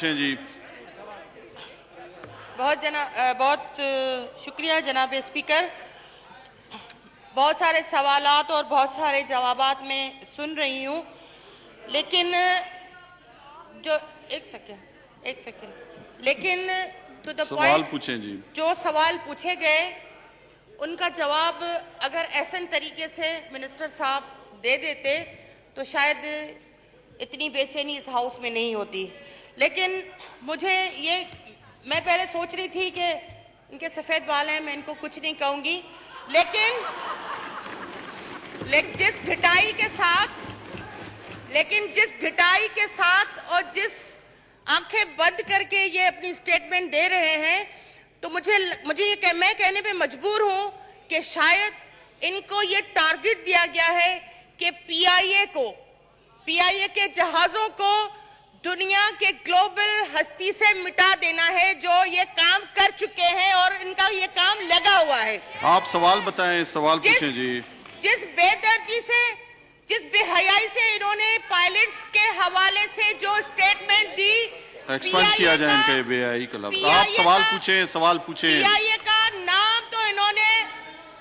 जी बहुत शुक्रिया जनाब स्पीकर। बहुत सारे सवालात और बहुत सारे जवाबात मैं सुन रही हूँ, लेकिन जो एक सेकेंड लेकिन टू द सवाल पॉइंट पूछें जी। जो सवाल पूछे गए उनका जवाब अगर ऐसे तरीके से मिनिस्टर साहब दे देते तो शायद इतनी बेचैनी इस हाउस में नहीं होती। लेकिन मैं पहले सोच रही थी कि इनके सफ़ेद बाल हैं, मैं इनको कुछ नहीं कहूँगी, लेकिन जिस ढिठाई के साथ और जिस आंखें बंद करके ये अपनी स्टेटमेंट दे रहे हैं, तो मैं कहने पे मजबूर हूँ कि शायद इनको ये टारगेट दिया गया है कि पीआईए के जहाज़ों को दुनिया के ग्लोबल हस्ती से मिटा देना है, जो ये काम कर चुके हैं और इनका ये काम लगा हुआ है। आप सवाल बताएं, सवाल पूछें जी। जिस बेदर्दी से, जिस बेहयाई से इन्होंने पायलट्स के हवाले से जो स्टेटमेंट दी, एक्सपेंड किया जाए इनके बेहयाई का लफ्ज़। आप सवाल पूछें। पीआईए का नाम तो इन्होंने,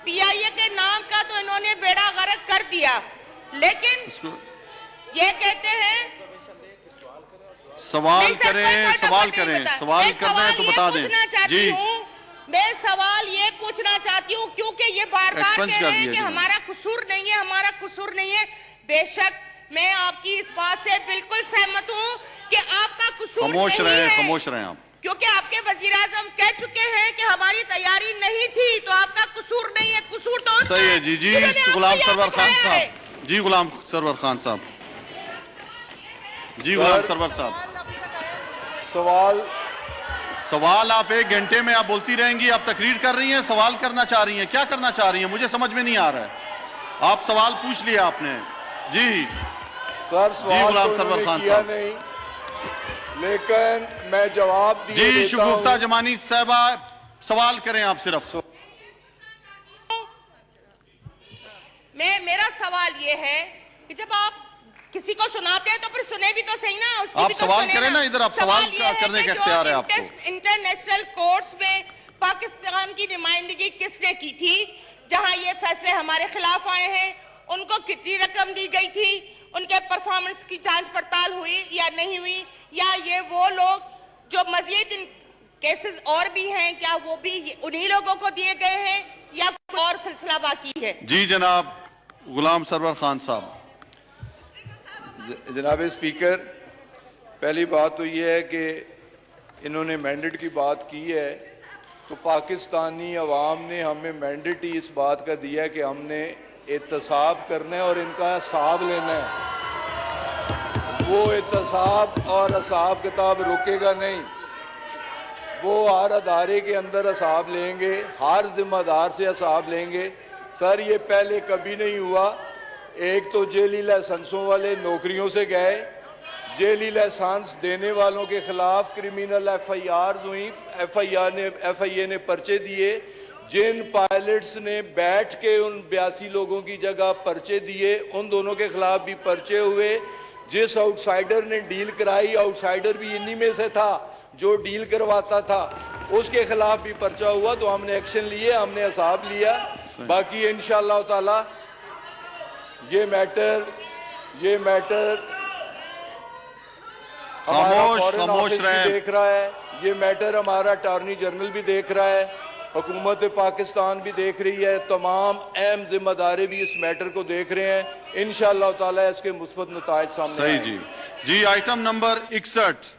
पीआईए के नाम का तो इन्होंने बेड़ा गर्क कर दिया, लेकिन ये कहते हैं सवाल करें तो बता दें जी। मैं सवाल ये पूछना चाहती हूँ, क्योंकि ये बार-बार कह रहे हैं कि हमारा कसूर नहीं है। बेशक मैं आपकी इस बात से बिल्कुल सहमत हूँ कि आपका कसूर नहीं है। खामोश रहे आप, क्योंकि आपके वज़ीर-ए-आज़म कह चुके हैं कि हमारी तैयारी नहीं थी, तो आपका कसूर नहीं है, कसूर तो सही है जी। गुलाम सरवर खान साहब, सवाल आप 1 घंटे में आप बोलती रहेंगी। आप तकरीर कर रही हैं, सवाल करना चाह रही हैं, क्या करना चाह रही हैं मुझे समझ में नहीं आ रहा है। आप सवाल पूछ लिया आपने जी। सर जी गुलाम सरवर खान साहब नहीं, लेकिन मैं जवाब जी। शगुफ्ता जमानी साहबा सवाल करें आप सिर्फ। मेरा सवाल ये है कि जब आप किसी को सुनाते हैं तो फिर सुने भी तो सही ना, उसकी आप भी तो सवाल सुने करें ना। इधर आप सवाल करने का इख्तियार है आपको। इंटरनेशनल कोर्ट्स में पाकिस्तान की नुमाइंदगी किसने की थी, जहां ये फैसले हमारे खिलाफ आए हैं? उनको कितनी रकम दी गई थी? उनके परफॉर्मेंस की जांच पड़ताल हुई या नहीं हुई? या ये वो लोग जो मजीद केसेस और भी हैं, क्या वो भी उन्हीं लोगों को दिए गए हैं या कोई और सिलसिला बाकी है? जी जनाब गुलाम सरवर खान साहब। जनाब स्पीकर, पहली बात तो ये है कि इन्होंने मैंडेट की बात की है, तो पाकिस्तानी अवाम ने हमें मैंडेट ही इस बात का दिया है कि हमने एहतसाब करना है और इनका हिसाब लेना है। वो एहतसाब और हिसाब किताब रुकेगा नहीं, वो हर अदारे के अंदर हिसाब लेंगे, हर जिम्मेदार से हिसाब लेंगे। सर ये पहले कभी नहीं हुआ। एक तो जेली लाइसेंसों वाले नौकरियों से गए, जेली लाइसेंस देने वालों के खिलाफ क्रिमिनल एफआईआर हुई, एफआईए ने पर्चे दिए। जिन पायलट्स ने बैठ के उन 82 लोगों की जगह पर्चे दिए, उन दोनों के खिलाफ भी पर्चे हुए। जिस आउटसाइडर ने डील कराई, आउटसाइडर भी इन्हीं में से था जो डील करवाता था, उसके खिलाफ भी पर्चा हुआ। तो हमने एक्शन लिए, हमने हिसाब लिया। बाकी इंशाअल्लाह ताला ये मैटर हमारा फॉरेन ऑफिस भी देख रहा है, ये मैटर हमारा अटॉर्नी जनरल भी देख रहा है, हुकूमत पाकिस्तान भी देख रही है, तमाम अहम जिम्मेदारी भी इस मैटर को देख रहे हैं। इंशाअल्लाह ताला इसके मुस्बत नताइज सामने सही जी। Item number 61